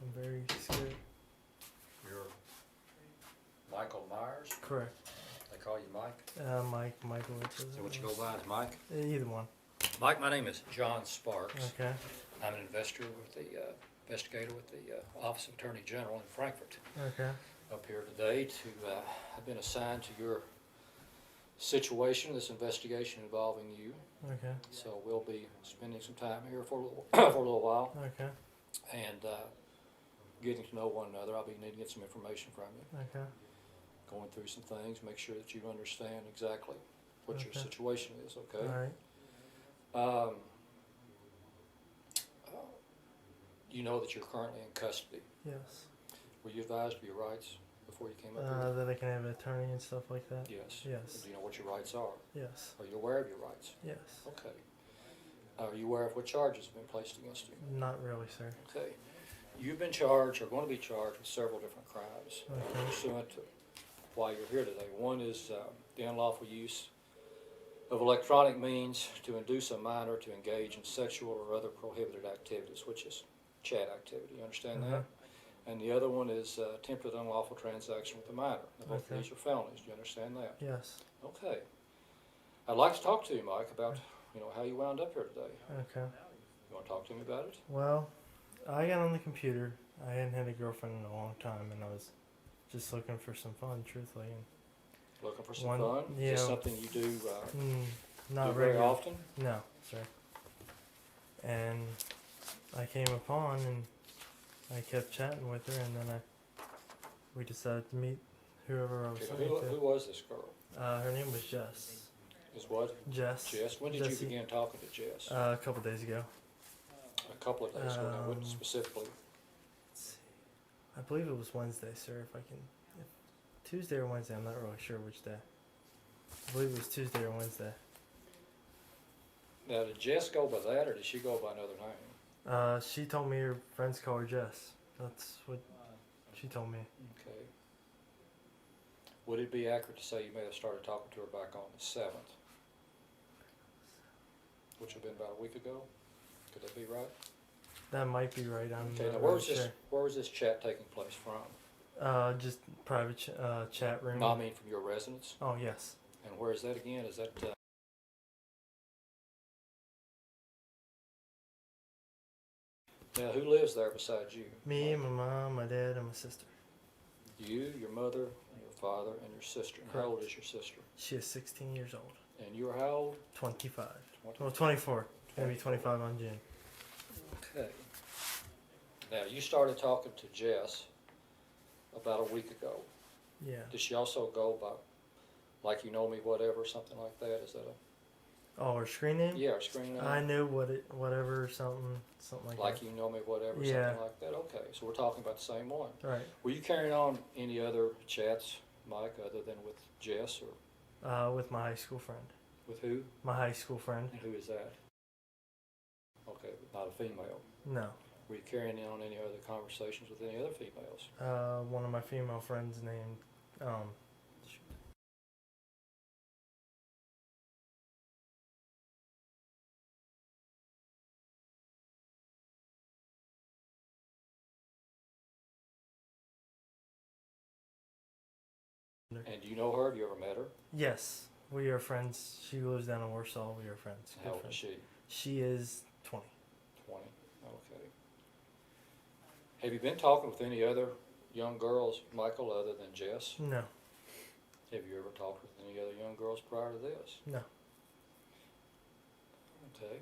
I'm very scared. You're Michael Meyers? Correct. They call you Mike? Michael. So what you go by is Mike? Either one. Mike, my name is John Sparks. Okay. I'm an investigator with the Office of Attorney General in Frankfurt. Okay. Up here today to, I've been assigned to your situation, this investigation involving you. Okay. So we'll be spending some time here for a little, for a little while Okay. and getting to know one another. I'll be needing to get some information from you. Okay. Going through some things, make sure that you understand exactly what your Okay. situation is, okay? All right. You know that you're currently in custody. Yes. Were you advised of your rights before you came up here? That I can have an attorney and stuff like that. Yes. Yes. Do you know what your rights are? Yes. Are you aware of your rights? Yes. Okay. Are you aware of what charges have been placed against you? Not really, sir. Okay. You've been charged, or going to be charged, with several different crimes Okay. pursuant to why you're here today. One is the unlawful use of electronic means to induce a minor to engage in sexual or other prohibited activities, which is chat activity. You understand that? And the other one is attempted unlawful transaction with a minor. Now, both of these are felonies. Do you understand that? Yes. Okay. I'd like to talk to you, Mike, about how you wound up here today. Okay. You want to talk to me about it? Well, I got on the computer. I hadn't had a girlfriend in a long time, and I was just looking for some fun, truthfully. And Looking for some fun? Yeah. Is this something you do, not do very regular. often? No, sir. And I came upon, and I kept chatting with her, and then we decided to meet whoever I was Okay, talking who to. was this girl? Her name was Jess. Is what? Jess. Jess. When did Jessie. you begin talking to Jess? A couple days ago. A couple of days ago. Now, what Um, specifically? Let's see. I believe it was Wednesday, sir. Tuesday or Wednesday. I'm not really sure which day. I believe it was Tuesday or Wednesday. Now, did Jess go by that, or did she go by another name? She told me her friends call her Jess. That's what she told me. Okay. Would it be accurate to say you may have started talking to her back on the 7th? Which would have been about a week ago? Could that be right? That might be right. I'm Okay, not now really where was this chat taking place from? sure. Just private chat room. No, I mean from your residence? Oh, yes. And where is that again? Is that... Now, who lives there besides you? Me, my mom, my dad, and my sister. You, your mother, your father, and your sister. And how old is your sister? She is 16 years old. And you're how old? 25. 20. Well, 24. Maybe 25 on June. Okay. Now, you started talking to Jess about a week ago. Yeah. Did she also go by, like, you know me, whatever, something like that? Is that a... Oh, her screen name? Yeah, her screen name? I knew whatever, something like that. Like you know me, whatever, Yeah. something like that? Okay, so we're talking about the same one. Right. Were you carrying on any other chats, Mike, other than with Jess, or With my high school friend. with who? My high school friend. And who is that? Okay, but not a female. No. Were you carrying on any other conversations with any other females? One of my female friends named, And do you know her? Have you ever met her? yes, we are friends. She lives down in Warsaw. We are friends. How Good old is friends. she? She is 20. 20. Okay. Have you been talking with any other young girls, Michael, other than Jess? No. Have you ever talked with any other young girls prior to this? No. Okay.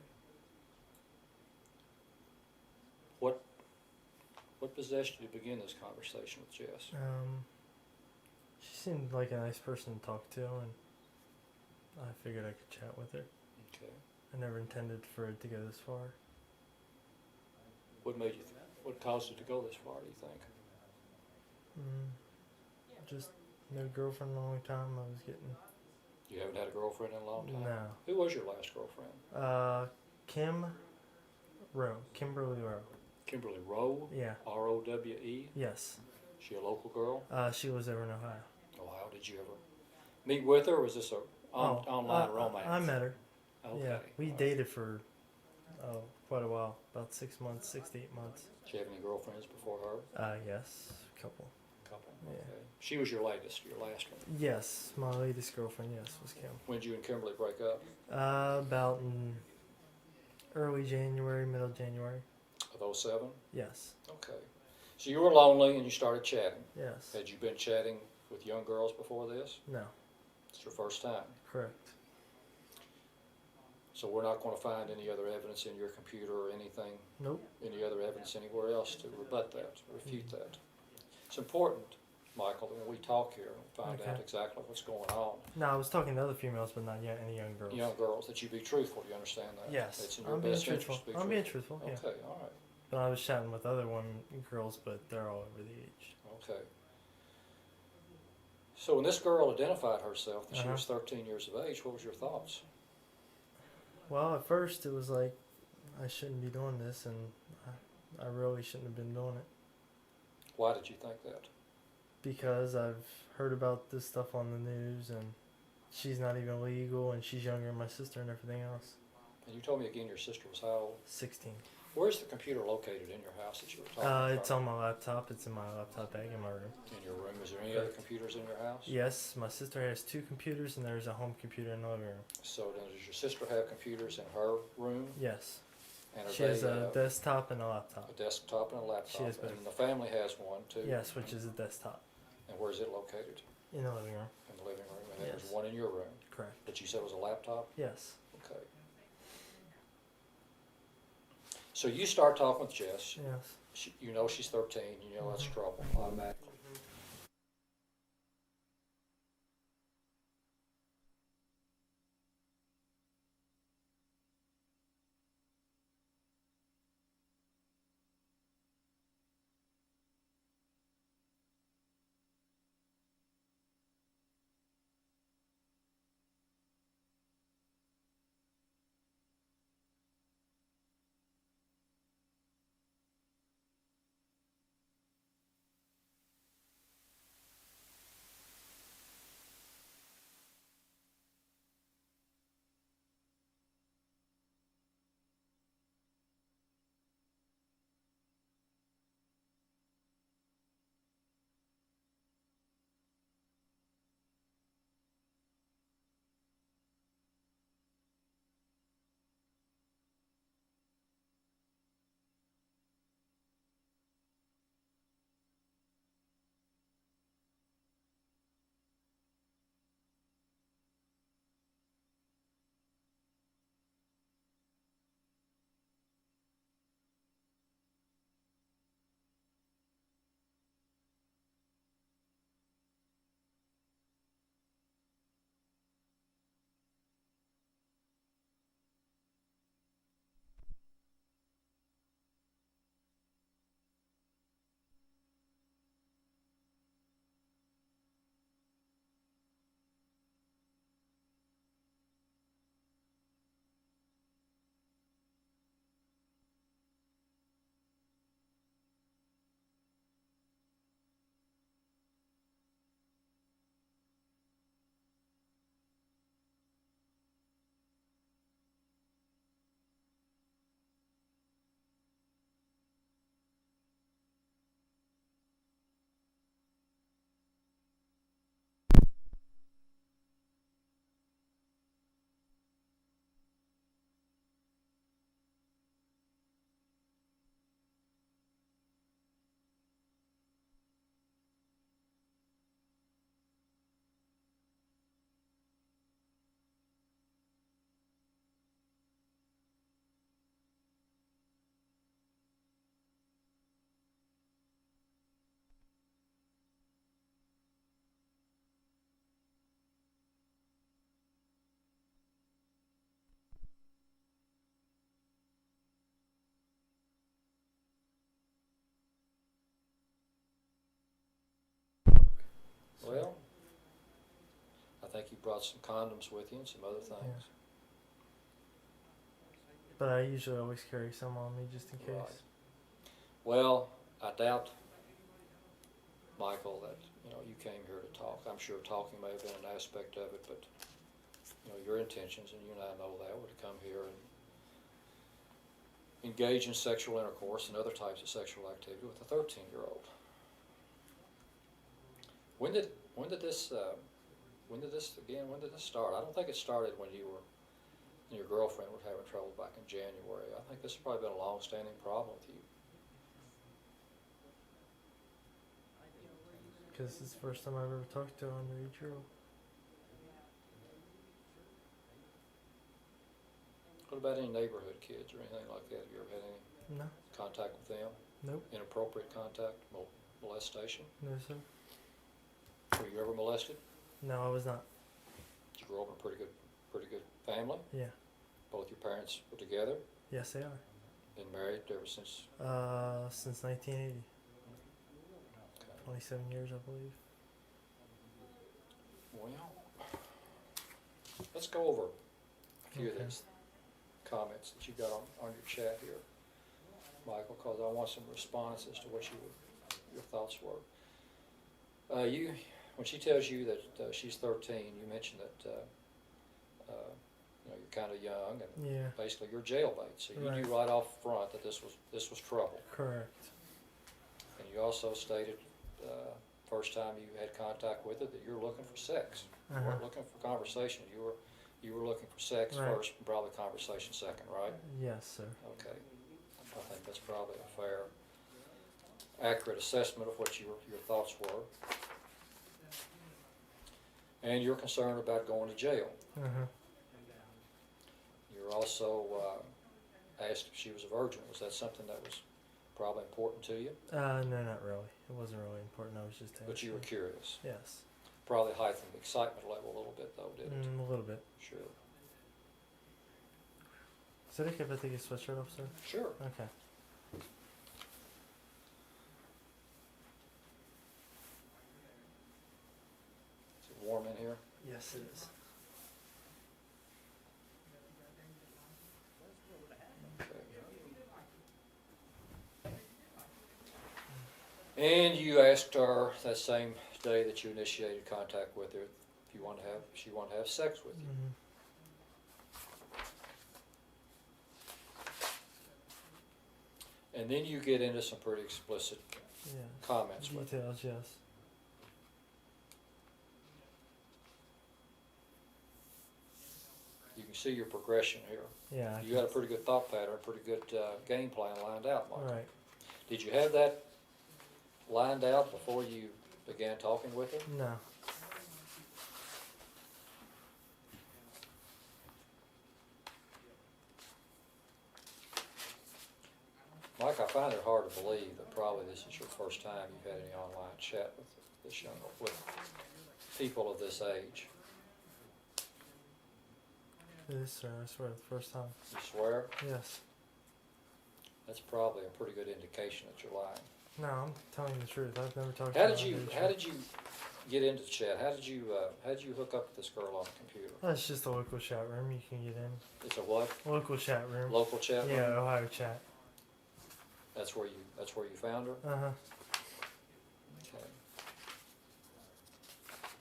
What possessed you to begin this conversation with Jess? She seemed like a nice person to talk to, and I figured I could chat with her. Okay. I never intended for it to go this far. What made you? What caused you to go this far? Do you think? Just no girlfriend in a long time. I was getting... You haven't had a girlfriend in a long time. No. Who was your last girlfriend? Kimberly Rowe. Kimberly Rowe. Yeah. R-O-W-E. Yes. She a local girl? She lives over in Ohio. Ohio. Did you ever meet with her? Or was this a online romance? I met her. Okay. Yeah. We dated for Oh, quite a while. About 6 months, 6 to 8 months. Did you have any girlfriends before her? Yes, a couple. Couple. Yeah. Okay. She was your latest, your last one. Yes, my latest girlfriend, yes, was Kim. When did you and Kimberly break up? About in early January, middle January. Of '07? Yes. Okay. So you were lonely and you started chatting. Yes. Had you been chatting with young girls before this? No. It's your first time. Correct. So we're not going to find any other evidence in your computer or anything, Nope. any other evidence anywhere else to rebut that, to refute that. It's important, Michael, that when we talk here and find out Okay. exactly what's going on. No, I was talking to other females, but not yet any young girls. Young girls, that you be truthful. Do you understand that? Yes. It's in your I'm being best truthful. interest to be I'm being truthful. truthful, yeah. Okay, all right. But I was chatting with other girls, but they're all over the age. Okay. So when this girl identified herself that she Uh-huh. was 13 years of age, what was your thoughts? Well, at first it was like, I shouldn't be doing this, and I really shouldn't have been doing it. Why did you think that? Because I've heard about this stuff on the news, and she's not even legal, and she's younger than my sister and everything else. And you told me again your sister was how old? 16. Where's the computer located in your house that you were talking about? It's on my laptop. It's in my laptop bag in my room. In your room. Is there any other computers in your house? Yes, my sister has 2 computers, and there's a home computer in the living room. So then does your sister have computers in her room? Yes. And are She has they a desktop and a laptop. a desktop and a laptop? She has both. And the family has one too? Yes, which is a desktop And where's it located? in the living room. In the living room? And then Yes. there's one in your room Correct. that you said was a laptop? Yes. Okay. So you start talking with Jess. Yes. You know she's 13. You know that's Mhm. trouble automatically. Well, I think you brought some condoms with you and some other things. Yeah. But I usually always carry some on me just in case. Right. Well, I doubt, Michael, that you came here to talk. I'm sure talking may have been an aspect of it, but your intentions, and you and I know that, were to come here and engage in sexual intercourse and other types of sexual activity with a 13-year-old. When did this start? I don't think it started when you were and your girlfriend were having trouble back in January. I think this has probably been a long-standing problem with you. Because it's the first time I've ever talked to an underage girl. What about any neighborhood kids or anything like that? Have you ever had any No. contact with them? Nope. Inappropriate contact? Molestation? No, sir. Were you ever molested? No, I was not. Did you grow up in a pretty good family? Yeah. Both your parents were together? Yes, they are. Been married ever since? Since 1980. Okay. 27 years, I believe. Well, let's go over a few of Okay. these comments that you got on your chat here, Michael, because I want some responses to what your thoughts were. When she tells you that she's 13, you mentioned that you're kind of young and Yeah. basically you're jailbait, so you Right. knew right off front that this was trouble. Correct. And you also stated first time you had contact with her that you were looking for sex. You Uh-huh. weren't looking for conversation. You were looking for sex Right. first, and probably conversation second, right? Yes, sir. Okay. I think that's probably a fair, accurate assessment of what your thoughts were. And you're concerned about going to jail. Uh-huh. You're also asked if she was a virgin. Was that something that was probably important to you? No, not really. It wasn't really important. I was just asking. But you were curious. Yes. Probably heightened the excitement level a little bit, though, didn't it? A little bit. Sure. Is it okay if I take your sweatshirt off, sir? Sure. Okay. Is it warm in here? Yes, it is. And you asked her that same day that you initiated contact with her if she wanted to have sex with you. Mm-hmm. And then you get into some pretty explicit Yeah. comments with her. Details, yes. You can see your progression here. Yeah. You had a pretty good thought pattern, pretty good game plan lined out, Mike. Right. Did you have that lined out before you began talking with her? No. Mike, I find it hard to believe that probably this is your first time you've had any online chat with people of this age. It is, sir. I swear, the first time. You swear? Yes. That's probably a pretty good indication that you're lying. No, I'm telling you the truth. I've never talked How to did you get into the chat? How did you hook up with this girl on the computer? That's just a local chat room. You can get in. It's a what? Local chat room. Local chat room? Yeah, Ohio chat. That's where you found her? Uh-huh. Okay.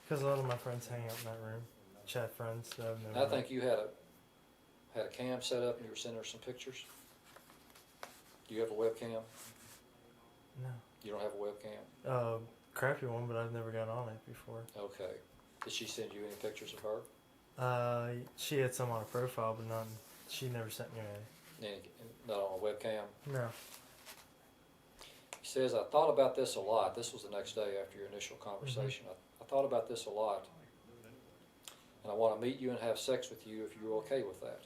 Because a lot of my friends hang out in that room. Chat friends that I've never I met. think you had a cam set up and you were sending her some pictures. Do you have a webcam? No. You don't have a webcam? Crappy one, but I've never got on it before. Okay. Did she send you any pictures of her? She had some on her profile, but none. She never sent me any. Not on a webcam? No. He says, I thought about this a lot. This was the next day after your initial conversation. I thought about this a lot. And I want to meet you and have sex with you if you're okay with that.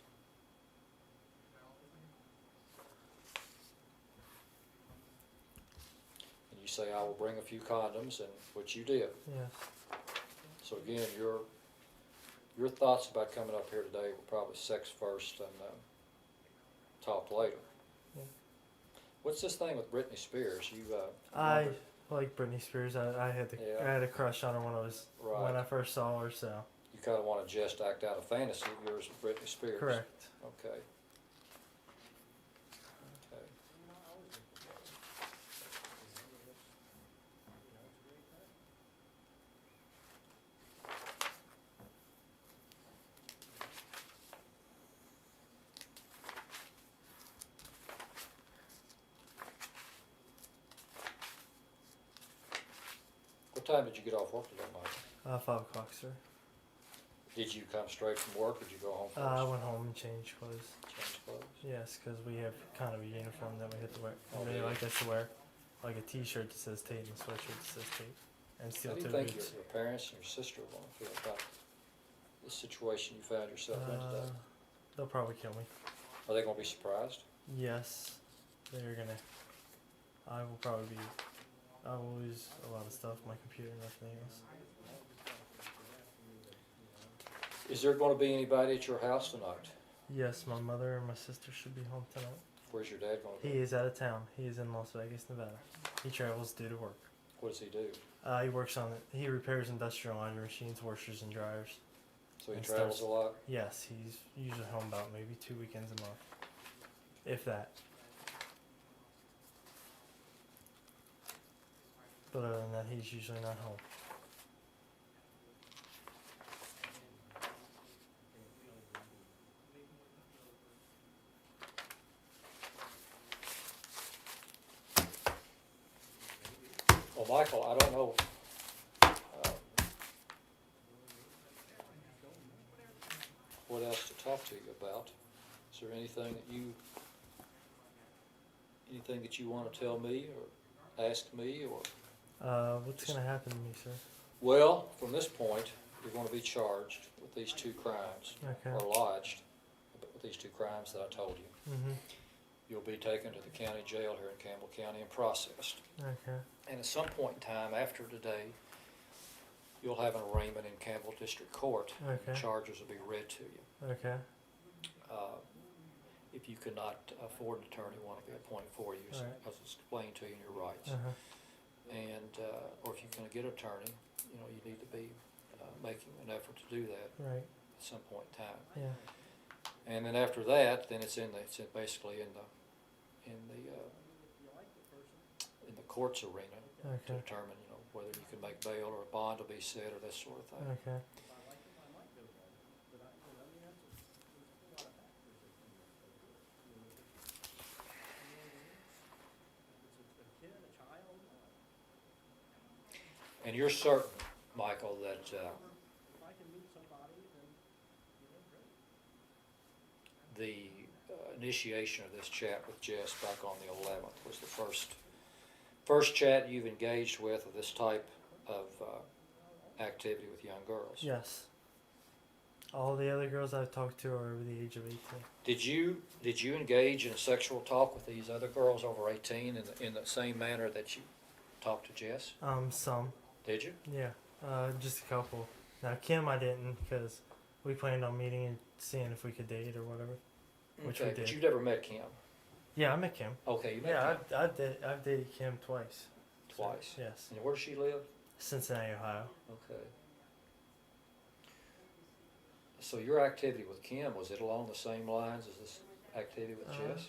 And you say, I will bring a few condoms, and which you did. Yes. So again, your thoughts about coming up here today were probably sex first and talk later. Yeah. What's this thing with Britney Spears? I like Britney Spears. I had Yeah. I had a crush on her when I first saw her. So. You kind of want to just act out a fantasy of yours with Britney Spears. Correct. Okay. Okay. What time did you get off work today, Michael? 5 o'clock, sir. Did you come straight from work, or did you go home first? I went home and changed clothes. Change clothes? Yes, because we have kind of a uniform that we have to wear. Oh, They yeah. like us to wear like a t-shirt that says Tate and a sweatshirt that says Tate. And How steel do you toe think boots. your parents and your sister are going to feel about the situation you found yourself in today? They'll probably kill me. Are they going to be surprised? Yes, they're gonna. I will probably be. I will lose a lot of stuff, my computer and everything else. Is there going to be anybody at your house tonight? Yes, my mother and my sister should be home tonight. Where's your dad going to He be? is out of town. He is in Las Vegas, Nevada. He travels due to work. What does he do? He works on it. He repairs industrial laundry machines, washers, and dryers. So he And travels stuff. a lot? Yes, he's usually home about maybe 2 weekends a month, if that. But other than that, he's usually not home. Well, Michael, I don't know. What else to talk to you about? Is there anything that you want to tell me or ask me or? What's gonna happen to me, sir? Well, from this point, you're going to be charged with these 2 crimes, Okay. or lodged with these 2 crimes that I told you. Mm-hmm. You'll be taken to the county jail here in Campbell County and processed. Okay. And at some point in time after today, you'll have an arraignment in Campbell District Court. Okay. Charges will be read to you. Okay. If you cannot afford an attorney, one will be appointed for you, Right. as explained to you in your rights. Uh-huh. And, or if you're going to get an attorney, you know, you need to be making an effort to do that Right. at some point in time. Yeah. And then after that, then it's basically in the courts arena to Okay. determine, you know, whether you can make bail or a bond will be set or this sort of thing. Okay. And you're certain, Michael, that the initiation of this chat with Jess back on the 11th was the first chat you've engaged with of this type of activity with young girls? Yes. All the other girls I've talked to are over the age of 18. Did you engage in sexual talk with these other girls over 18 in the same manner that you talked to Jess? Some. Did you? Yeah. Just a couple. Now Kim, I didn't, because we planned on meeting and seeing if we could date or whatever. Which we Okay, but did. you've never met Kim. Yeah, I met Kim. Okay, you met Yeah, Kim I've dated Kim twice. twice. Yes. And where does she live? Cincinnati, Ohio. Okay. So your activity with Kim, was it along the same lines as this activity with Jess?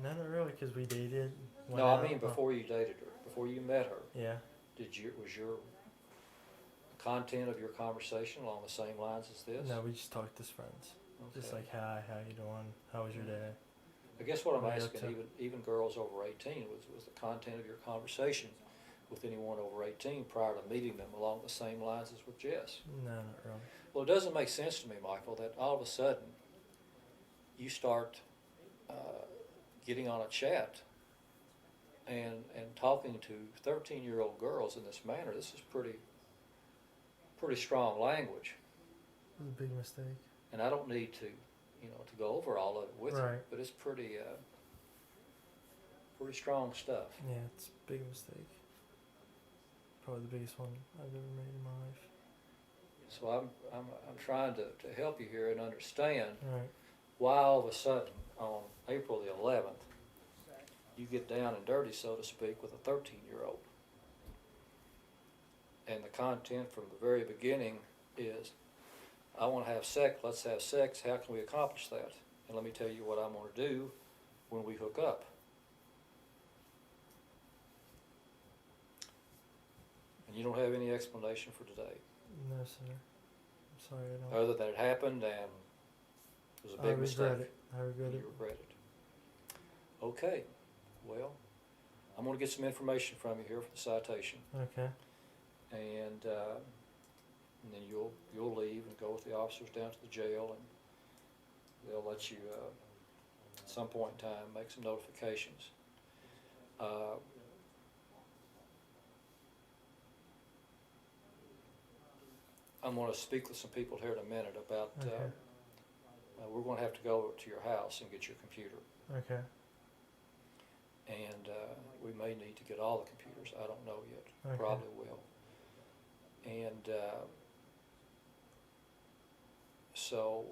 No, not really, because we dated. went No, I out. mean before you dated her, before you met her. Yeah. Was your content of your conversation along the same lines as this? No, we just talked as friends. Just Okay. like, hi, how you doing? How was your day? I guess what I'm What are you asking, up to? even girls over 18, was the content of your conversation with anyone over 18 prior to meeting them along the same lines as with Jess? No, not really. Well, it doesn't make sense to me, Michael, that all of a sudden you start getting on a chat and talking to 13-year-old girls in this manner. This is pretty strong language, It was a big mistake. and I don't need to, to go over all of it with you, Right. but it's pretty strong stuff. Yeah, it's a big mistake. Probably the biggest one I've ever made in my life. So I'm trying to help you here and understand Right. why all of a sudden on April the 11th you get down and dirty, so to speak, with a 13-year-old. And the content from the very beginning is, I want to have sex, let's have sex, how can we accomplish that? And let me tell you what I'm going to do when we hook up. And you don't have any explanation for today, No, sir. I'm sorry, I don't. other than it happened and it was a big mistake. I regret it. I regret You it. regret it. Okay, well, I'm going to get some information from you here for the citation. Okay. and then you'll leave and go with the officers down to the jail, and they'll let you at some point in time make some notifications. I'm going to speak with some people here in a minute about. Okay. We're going to have to go to your house and get your computer, Okay. and we may need to get all the computers. I don't know yet. Okay. Probably will. And so,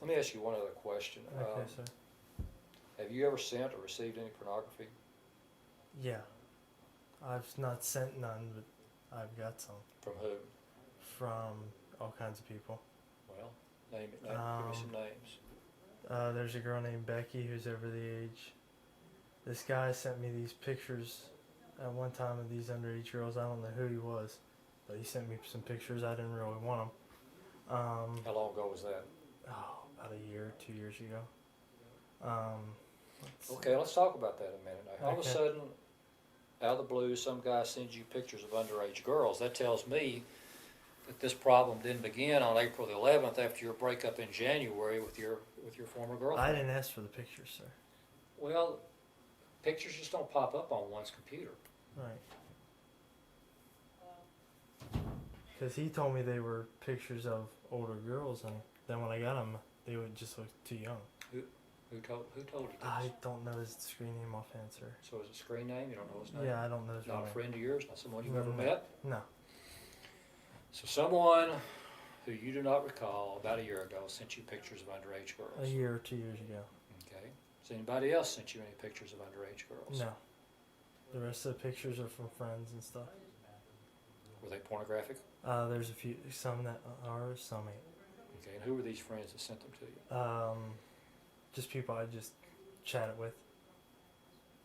let me ask you one other question. Okay, sir. Have you ever sent or received any pornography? Yeah. I've not sent none, but I've got some. From who? From all kinds of people. Well, give me some names. There's a girl named Becky who's over the age. This guy sent me these pictures at one time of these underage girls. I don't know who he was, but he sent me some pictures. I didn't really want them. How long ago was that? Oh, about a year, 2 years ago. Okay, let's talk about that a minute. Now, all of a Okay. sudden, out of the blue, some guy sends you pictures of underage girls. That tells me that this problem didn't begin on April the 11th after your breakup in January with your former girlfriend. I didn't ask for the pictures, sir. Well, pictures just don't pop up on one's computer. Right. Because he told me they were pictures of older girls, and then when I got them, they would just look too young. Who told you this? I don't know his screen name offhand, sir. So is it a screen name? You don't know his name? Yeah, I don't know his Not a name. friend of yours? Not someone you've ever No. met? No. So someone who you do not recall about a year ago sent you pictures of underage girls. A year or 2 years ago. Okay. Has anybody else sent you any pictures of underage girls? No. The rest of the pictures are from friends and stuff. Were they pornographic? There's a few, some that are, some ain't. Okay. And who were these friends that sent them to you? Just people I just chatted with.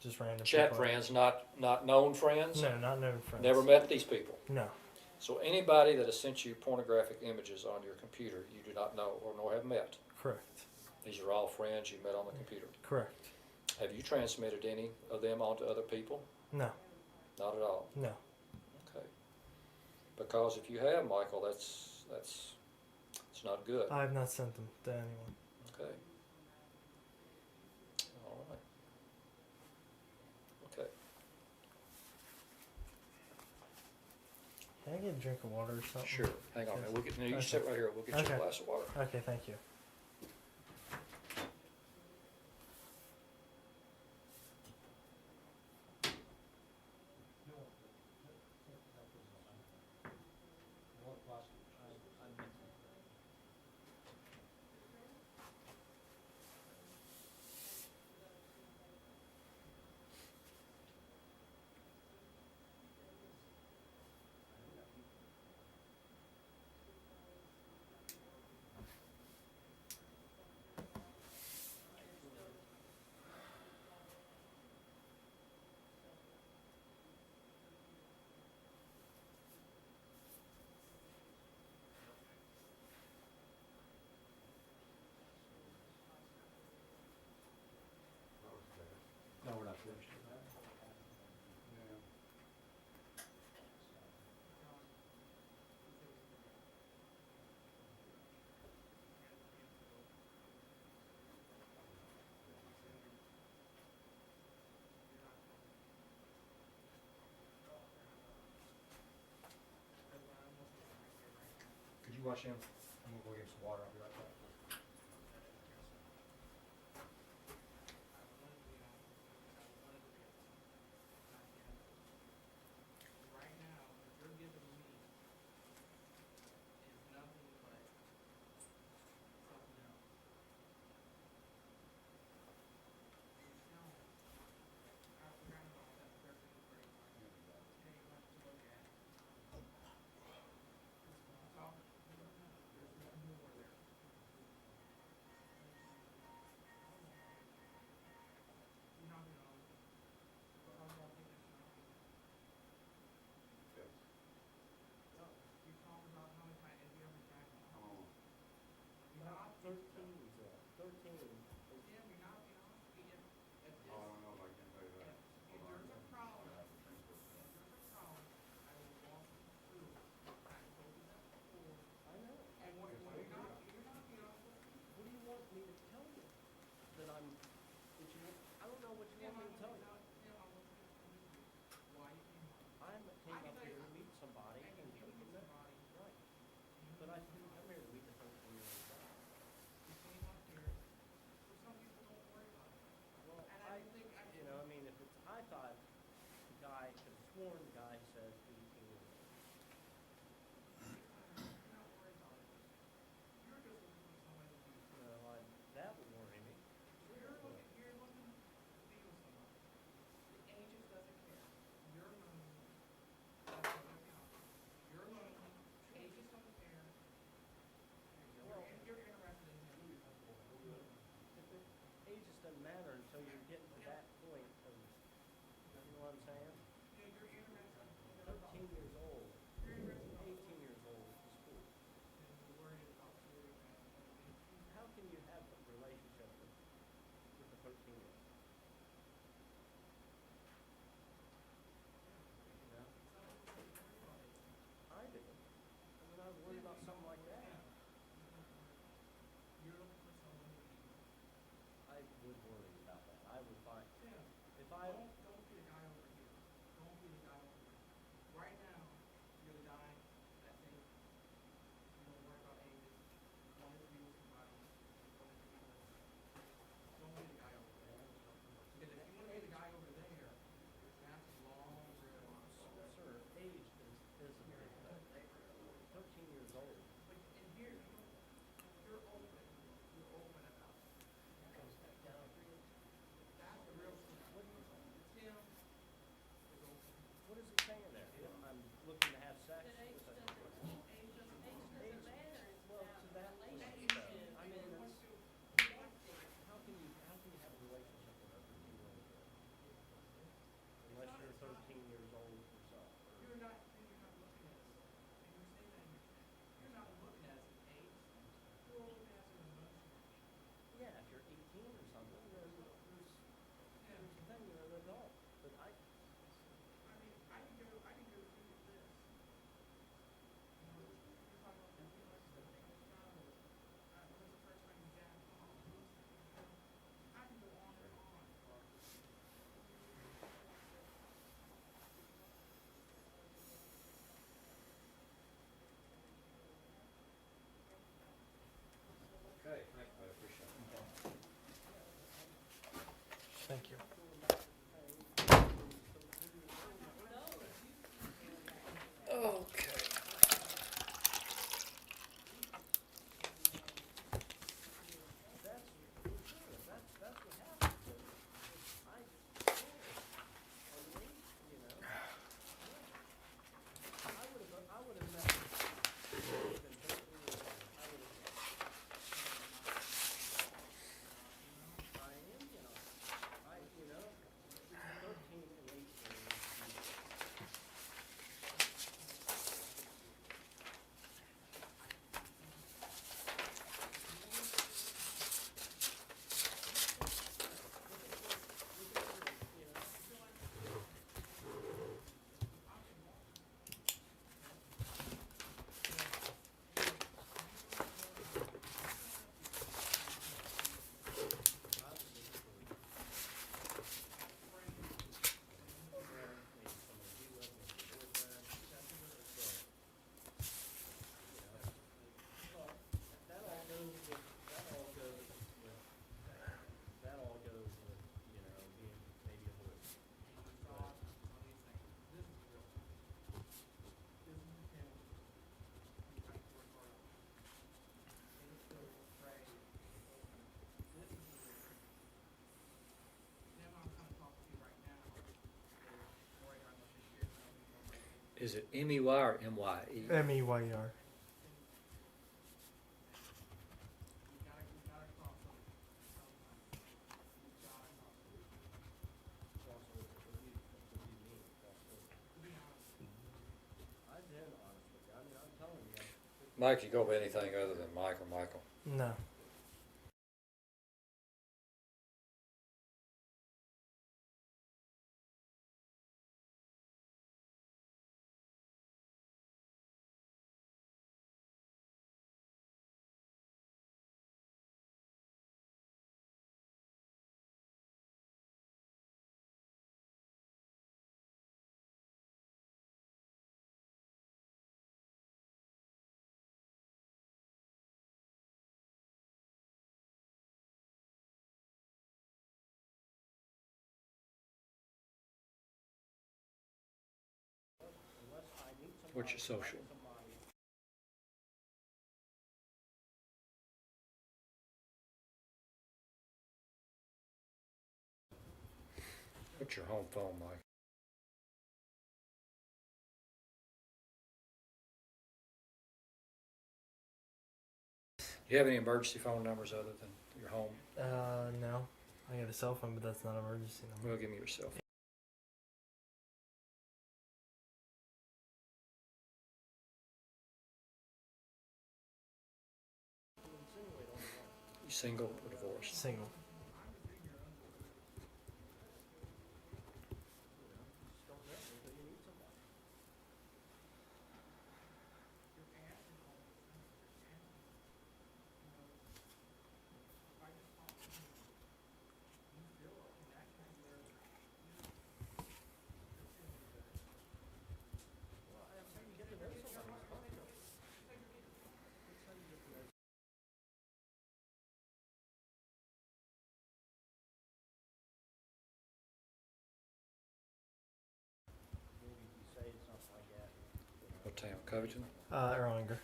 Just random Chat people. friends, not known friends? No, not known friends. Never met these people? No. So anybody that has sent you pornographic images on your computer, you do not know or nor have met. Correct. These are all friends you met on the computer. Correct. Have you transmitted any of them onto other people? No. Not at all. No. Okay. Because if you have, Michael, that's it's not good. I have not sent them to anyone. Okay. All right. Okay. Can I get a drink of water or something? Sure. Hang on a minute. We'll get, no, you Okay. sit right here. We'll get you Okay. a glass of water. Okay, thank you. No, we're not finished. Could you watch him? I'm gonna go get some water. I'll be right back. Right now, what you're giving me is nothing but something else. It's not. I forgot about that 13th grade line. Hey, much to look at. Talk. There's nothing more there. Tim, want me to tell you? Tim, I want you to tell me why you came up. I came I can up tell here you- to meet somebody I and can took meet them there. somebody. Right. You But I meet didn't come somebody. here to meet the 13-year-old guy. You came up here, but some people don't worry about it. Well, And I don't think, you know, I mean, if it's, I thought the guy, could have sworn the guy said 18 years old. you're not worried about it. You're just looking for somebody to be. No, that would worry me. You're looking to be with somebody. The ages doesn't care. You're lonely. That's what they're counting. You're lonely. Ages don't care. Well, You're interested in him. if it, age just doesn't matter until you're getting to that point of, you know what I'm saying? Yeah, you're interested. 13 years old, You're interested. 18 years old is the school. And you're worried about children and How can you have a relationship with a 13-year-old? You know? I do. I mean, I was worried about something like that. you're looking for someone to be. I would worry about that. I would find, Tim, if I, don't be the guy over here. Don't be the guy over here. Right now, you're the guy that thinks you don't worry about ages. You want to be with somebody. You want to be with. Don't be the guy over there. Because if you want to be the guy over there, that's a long road. sir, age is a big thing. 13 years old. But in here, you're open. You're open about it. That's the real thing. What do you, Tim is open. what is it saying there? I'm looking to have sex That age with a. doesn't, age doesn't matter. It's Well, about to that relationship. point, I mean, it's, how can you have a relationship with a 13-year-old girl? Unless you're 13 years old yourself. You're not looking at it. And you say that in your chat. You're not looking at it as an age. You're looking at it as an emotional. Yeah, if you're 18 or something, then there's the thing, you're an adult. But I mean, I can go through your list. You know, you're talking about the like the thing with travel. When's the first time you jacked off? I can go on and on. Okay, thank you, I appreciate it. Thank you. Okay. that's what happens. You know. I would have met. I am, you know. 13 and 18. That all goes with, you know, being maybe a boy. God, let me think. This is real. This is the Tim. You have to work hard on. It's still pray. This is the real. Tim, I'm kind of talking to you right now. Worry about this year. Is it M-E-Y or M-Y-E? MEYR. You gotta cross over. Sometimes. You gotta cross over. Crossover, what do you mean, crossover? To be honest. I've been honest with you. I mean, I'm telling you. Mike, you go with anything other than Michael? No. What's your social? What's your home phone, Mike? Do you have any emergency phone numbers other than your home? No. I got a cell phone, but that's not an emergency number. Well, give me your cell phone. You single or divorced? Single. What town? Covington? Erlanger.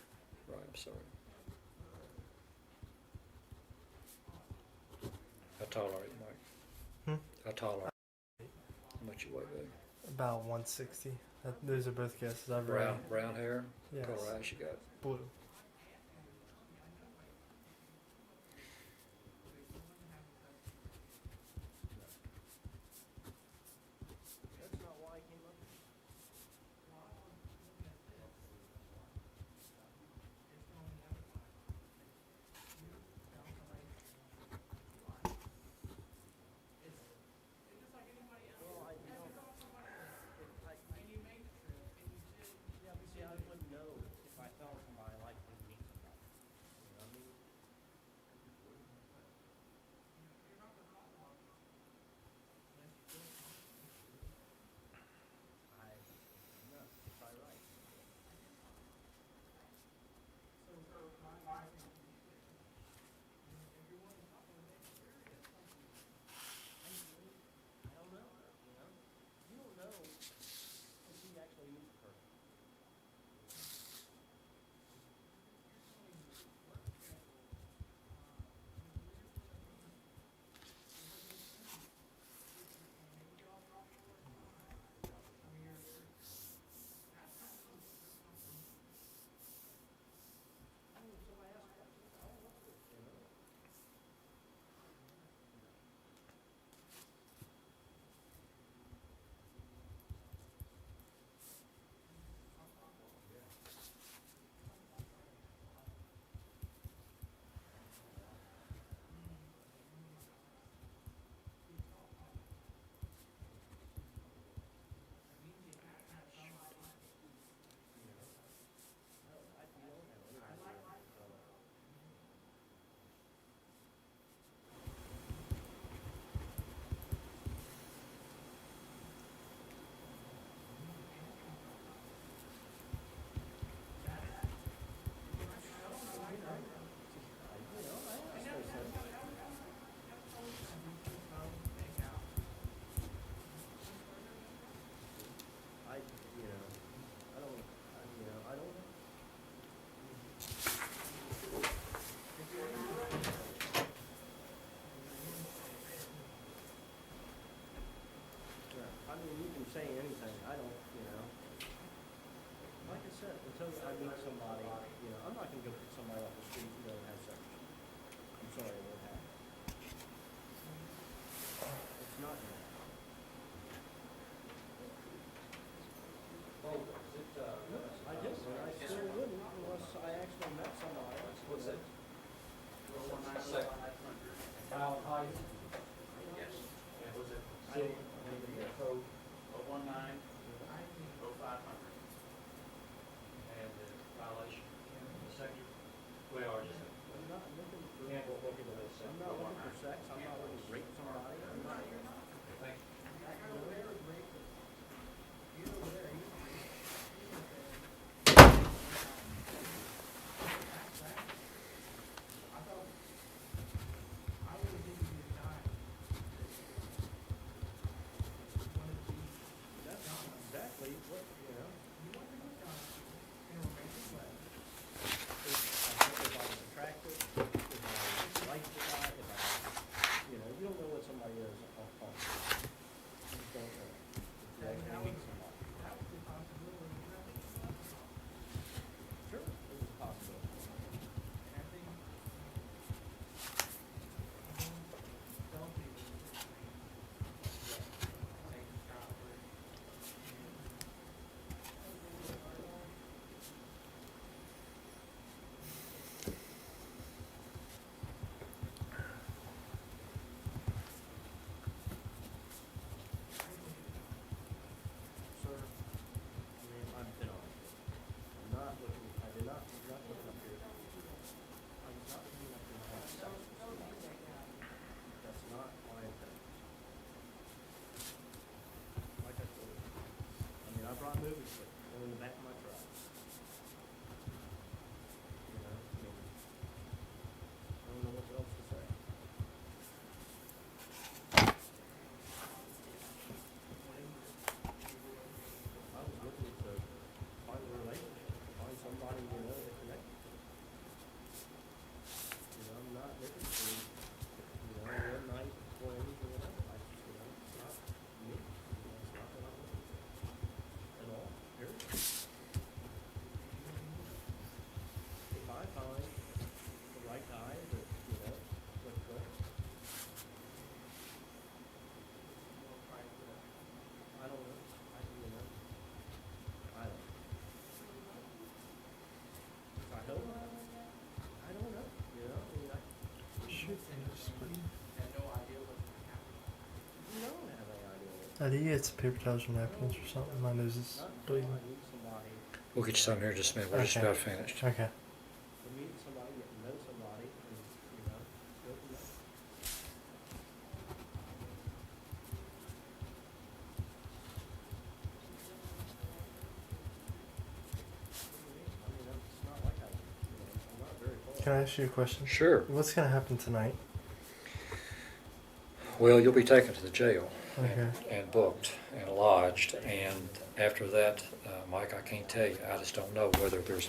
Right, I'm sorry. How tall are you, Mike? Hmm? How tall are you? How much you weigh, baby? About 160. Those are both guesses. I've Brown hair? Yes. What color eyes you got? Blue. That's not why I came up here. Well, I, you know, yeah, but see, I wouldn't know if I felt somebody like me meet somebody. You know what I mean? No, you're probably right. I don't know, you know? You don't know until you actually meet the person. I mean, if somebody asks questions, I don't know, you know? I feel and everything, so. I don't. Yeah, I mean, you can say anything, I don't, you know. Like I said, until I meet somebody, you know, I'm not gonna go pick somebody off the street who doesn't have sex. I'm sorry, it won't happen. It's not gonna happen. Oh, is it, No, I didn't, and I still wouldn't unless I actually met somebody. what's that? How high? Yes. And was it? I don't- Code? 019, 0500. And the violation? The second? We are just. I'm not looking for, Can't go look into this. I'm not looking for sex, I'm not looking to rape somebody, I'm not. Thank you. movie stick or in the back of my truck. You know, I mean, I don't know what else to say. I was looking to find a relationship, find somebody, you know, that connects. You know, I'm not looking for, you know, one night friends or whatever. I just, you know, it's not me. You know, it's not what I'm looking for at all, period. If I find the right guy that, you know, looks good, I don't know. You know, I don't. I hope. I don't know. You know, I mean, Had no idea what happened. you don't have any idea what. Do you get some paper towels or napkins or something? My nose is Not until bleeding. I meet somebody. We'll get you some here in just a minute. We're just Okay. about finished. Okay. To meet somebody, get to know somebody, and, you know, go from there. I mean, it's not like I, you know, I'm not very far. Can I ask you a question? Sure. What's gonna happen tonight? Well, you'll be taken to the jail Okay. and booked and lodged, and after that, Mike, I can't tell you. I just don't know whether there'll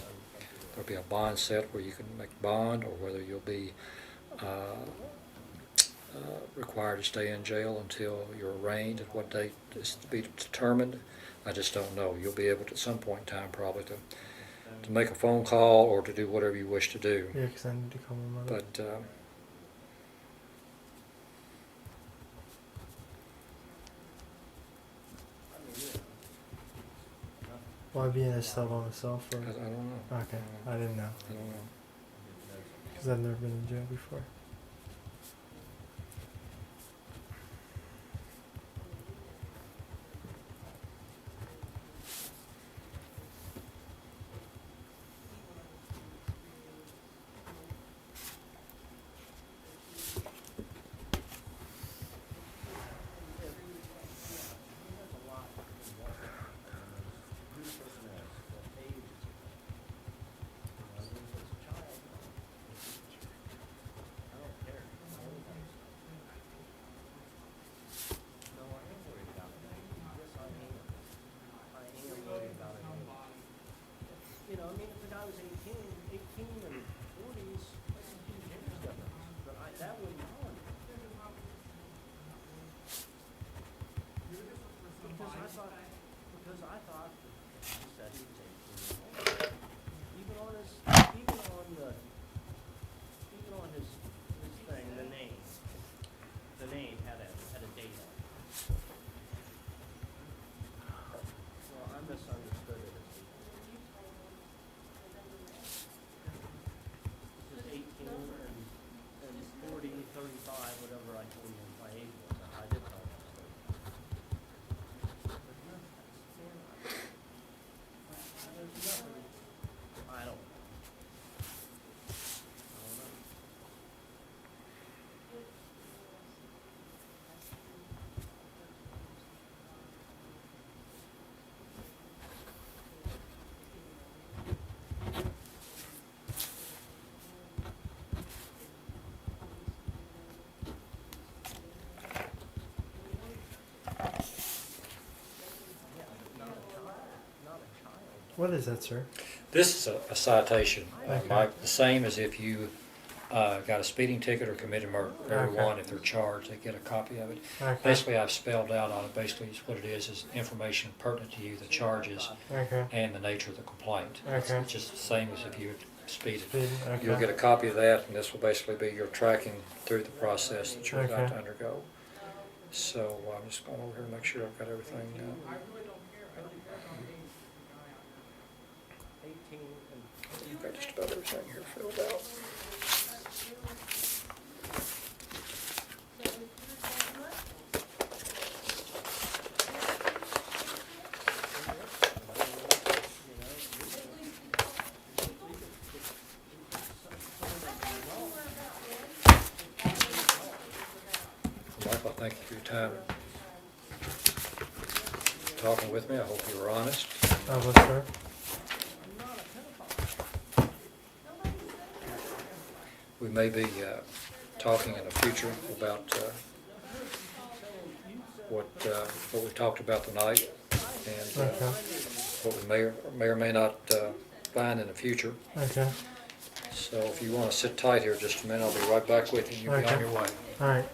be a bond set where you can make bond, or whether you'll be required to stay in jail until you're arraigned. At what date is to be determined. I just don't know. You'll be able to, at some point in time, probably to make a phone call or to do whatever you wish to do. Yeah, 'cause I need to call my mother. But I mean, you know, nothing. Will I be in a cell by myself or? I don't know. Okay, I didn't know. I don't know. Because I've never been in jail before. There's a lot involved. Who the person is, what age is it? You know, if it's a child, I don't care. I don't think so. No, I am worried about it. Yes, I am. I am worried about it. You know, I mean, if the guy was 18 and 40s, that's a huge age difference. But that wouldn't bother me. Because I thought he said he was 18 years old. Even on his thing, the name had a date on it. Well, I misunderstood it. It was 18 and 40, 35, whatever I told him my age was. I did tell him that story. There's nothing. I don't know. Yeah, but not a child. What is that, sir? This is a citation, Okay. Mike, the same as if you got a speeding ticket or committed murder. Everyone, Okay. if they're charged, they get a copy of it. Okay. Basically, I've spelled out on it, basically what it is information pertinent to you, the charges, Okay. and the nature of the complaint. Okay. It's just the same as if you had speeded. Speeding, okay. You'll get a copy of that, and this will basically be your tracking through the process that you're about Okay. to undergo. So I'm just going over here and make sure I've got everything. I really don't care. I don't care about age. The guy out there. 18 and I've got just about everything here filled out. Michael, thank you for your time talking with me. I hope you were honest. Of us, sir. I'm not a pedophile. We may be talking in the future about what we talked about tonight, and Okay. what we may or may not find in the future. Okay. So if you want to sit tight here just a minute, I'll be right back with you. You'll be on Okay. your way. All right.